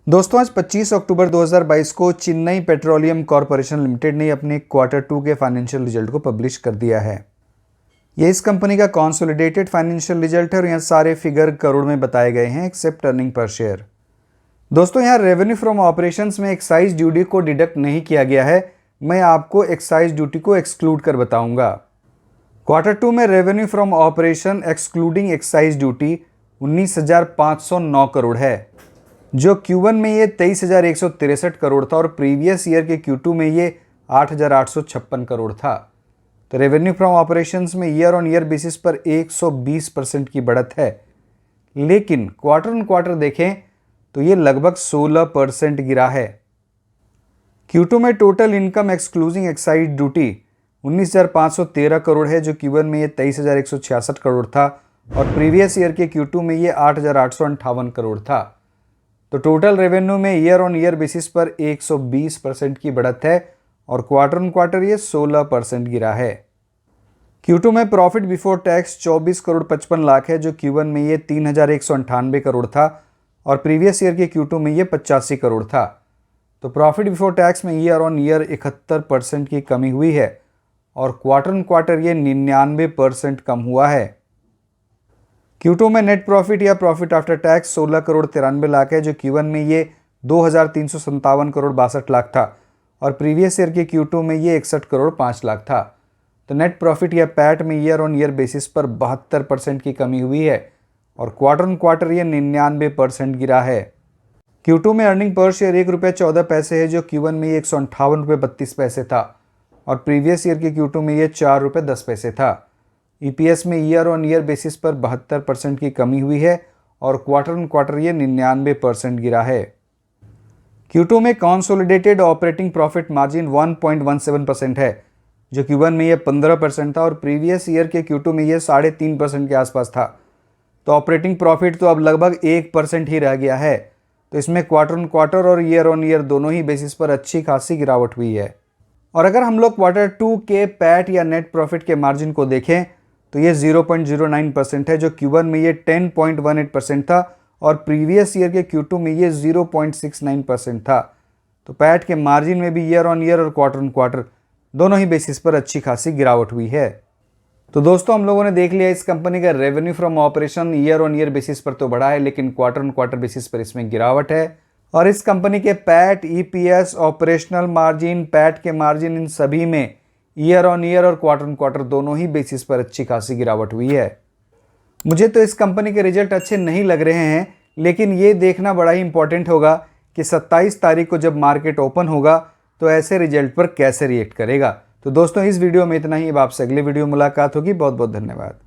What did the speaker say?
दोस्तों आज 25 अक्टूबर 2022 को चेन्नई पेट्रोलियम कॉरपोरेशन लिमिटेड ने अपने क्वार्टर 2 के फाइनेंशियल रिजल्ट को पब्लिश कर दिया है। ये इस कंपनी का कंसोलिडेटेड फाइनेंशियल रिजल्ट है और यहाँ सारे फिगर करोड़ में बताए गए हैं एक्सेप्ट अर्निंग पर शेयर। दोस्तों यहाँ रेवेन्यू फ्रॉम ऑपरेशंस में एक्साइज ड्यूटी को डिडक्ट नहीं किया गया है। मैं आपको एक्साइज ड्यूटी को एक्सक्लूड कर बताऊंगा। क्वार्टर 2 में revenue from operation excluding excise duty 19,509 crore है, जो Q1 में ये 23,163 करोड़ था और प्रीवियस ईयर के Q2 में ये 8,856 करोड़ था। तो रेवेन्यू फ्रॉम ऑपरेशंस में ईयर ऑन ईयर बेसिस पर 120% की बढ़त है, लेकिन क्वार्टर ऑन क्वार्टर देखें तो ये लगभग 16% गिरा है। Q2 में total income excluding excise duty 19,513 crore है, जो Q1 में ये 23,166 करोड़ था और प्रीवियस ईयर के Q2 में ये 8,858 करोड़ था। तो टोटल रेवेन्यू में ईयर ऑन ईयर बेसिस पर 120% की बढ़त है और क्वार्टर ऑन क्वार्टर ये 16% गिरा है। Q2 में profit before tax 24 crore 55 lakh है, जो Q1 में ये 3,198 करोड़ था और प्रीवियस ईयर के Q2 में ये 85 करोड़ था। तो प्रॉफिट बिफोर टैक्स में ईयर ऑन ईयर 71% की कमी हुई है और क्वार्टर ऑन क्वार्टर ये 99% कम हुआ है। Q2 में नेट प्रॉफिट या profit after tax 16 crore 93 lakh है, जो Q1 में ये 2,357 करोड़ 62 लाख था और प्रीवियस ईयर के Q2 में ये 61 करोड़ 5 लाख था। तो नेट प्रॉफिट या पैट में ईयर ऑन ईयर बेसिस पर 72% की कमी हुई है और क्वार्टर ऑन क्वार्टर ये 99% गिरा है। Q2 में अर्निंग पर शेयर ₹1.14 है, जो Q1 में ये ₹158.32 था और प्रीवियस ईयर के Q2 में ये ₹4.10 था। EPS में ईयर ऑन ईयर बेसिस पर 72% की कमी हुई है और क्वार्टर ऑन क्वार्टर ये 99% गिरा है। Q2 में कंसोलिडेटेड ऑपरेटिंग प्रॉफिट मार्जिन 1.17% है, जो Q1 में ये 15% था और प्रीवियस ईयर के Q2 में ये 3.5% के आसपास था। तो ऑपरेटिंग प्रॉफिट तो अब लगभग 1% ही रह गया है। तो इसमें क्वार्टर ऑन क्वार्टर और ईयर ऑन ईयर दोनों ही बेसिस पर अच्छी खासी गिरावट हुई है। और अगर हम लोग क्वार्टर 2 के पैट या नेट प्रॉफिट के मार्जिन को देखें तो ये 0.09% है, जो Q1 में ये 10.18% था और प्रीवियस ईयर के Q2 में ये 0.69% था। तो पैट के मार्जिन में भी ईयर ऑन ईयर और क्वार्टर ऑन क्वार्टर दोनों ही बेसिस पर अच्छी खासी गिरावट हुई है। तो दोस्तों हम लोगों ने देख लिया इस कंपनी का revenue from operation year on year basis पर तो बढ़ा है, लेकिन क्वार्टर ऑन क्वार्टर बेसिस पर इसमें गिरावट है। और इस कंपनी के PAT, EPS, operational margin, PAT के मार्जिन, इन सभी में ईयर ऑन ईयर और क्वार्टर ऑन क्वार्टर दोनों ही बेसिस पर अच्छी खासी गिरावट हुई है। मुझे तो इस कंपनी के रिजल्ट अच्छे नहीं लग रहे हैं, लेकिन ये देखना बड़ा ही इंपॉर्टेंट होगा कि 27 तारीख को जब मार्केट ओपन होगा तो ऐसे रिजल्ट पर कैसे रिएक्ट करेगा। तो दोस्तों इस वीडियो में इतना ही। अब आपसे अगले वीडियो मुलाकात होगी। बहुत बहुत धन्यवाद।